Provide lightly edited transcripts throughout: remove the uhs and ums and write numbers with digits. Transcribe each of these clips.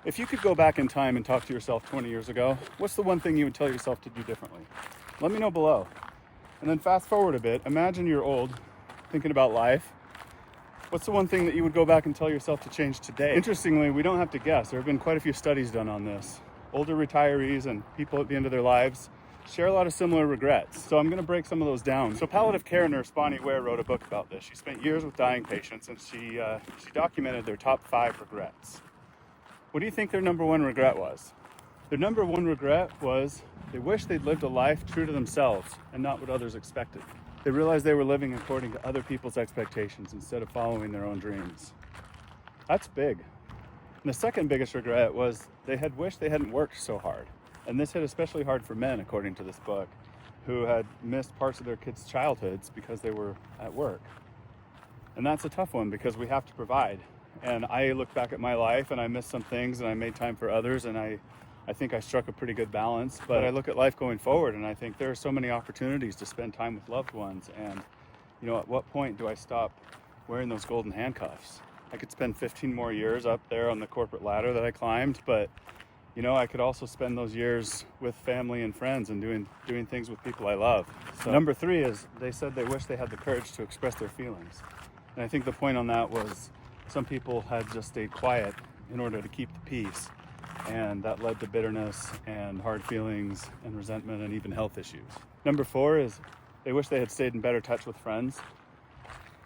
If you could go back in time and talk to yourself 20 years ago, what's the one thing you would tell yourself to do differently? Let me know below. And then fast forward a bit, imagine you're old, thinking about life. What's the one thing that you would go back and tell yourself to change today? Interestingly, we don't have to guess. There have been quite a few studies done on this. Older retirees and people at the end of their lives share a lot of similar regrets. So I'm going to break some of those down. So palliative care nurse Bronnie Ware wrote a book about this. She spent years with dying patients, and she documented their top 5 regrets. What do you think their number 1 regret was? Their number 1 regret was they wish they'd lived a life true to themselves and not what others expected. They realized they were living according to other people's expectations instead of following their own dreams. That's big. And the second biggest regret was they had wished they hadn't worked so hard. And this hit especially hard for men, according to this book, who had missed parts of their kids' childhoods because they were at work. And that's a tough one because we have to provide. And I look back at my life and I missed some things and I made time for others, and I think I struck a pretty good balance. But I look at life going forward and I think there are so many opportunities to spend time with loved ones. And, you know, at what point do I stop wearing those golden handcuffs? I could spend 15 more years up there on the corporate ladder that I climbed, but, you know, I could also spend those years with family and friends and doing things with people I love. So number 3 is they said they wish they had the courage to express their feelings. And I think the point on that was some people had just stayed quiet in order to keep the peace. And that led to bitterness and hard feelings and resentment and even health issues. Number 4 is they wish they had stayed in better touch with friends.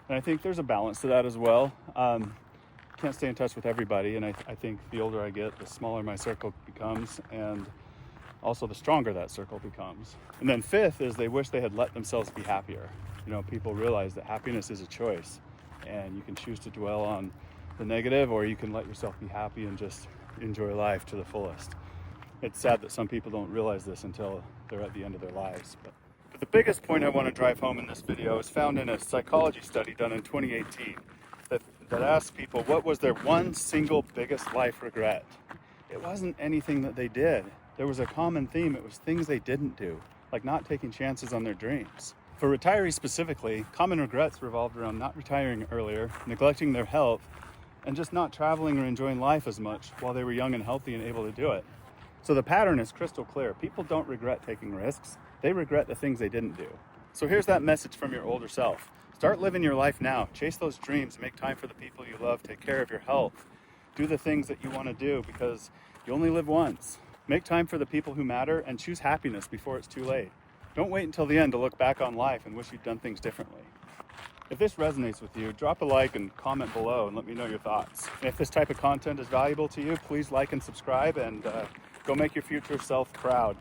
And I think there's a balance to that as well. Can't stay in touch with everybody, and I think the older I get, the smaller my circle becomes, and also the stronger that circle becomes. And then 5th is they wish they had let themselves be happier. You know, people realize that happiness is a choice, and you can choose to dwell on the negative, or you can let yourself be happy and just enjoy life to the fullest. It's sad that some people don't realize this until they're at the end of their lives. But the biggest point I want to drive home in this video is found in a psychology study done in 2018 that asked people what was their one single biggest life regret. It wasn't anything that they did. There was a common theme. It was things they didn't do, like not taking chances on their dreams. For retirees specifically, common regrets revolved around not retiring earlier, neglecting their health, and just not traveling or enjoying life as much while they were young and healthy and able to do it. So the pattern is crystal clear. People don't regret taking risks. They regret the things they didn't do. So here's that message from your older self. Start living your life now. Chase those dreams. Make time for the people you love. Take care of your health. Do the things that you want to do because you only live once. Make time for the people who matter and choose happiness before it's too late. Don't wait until the end to look back on life and wish you'd done things differently. If this resonates with you, drop a like and comment below and let me know your thoughts. And if this type of content is valuable to you, please like and subscribe, and go make your future self proud.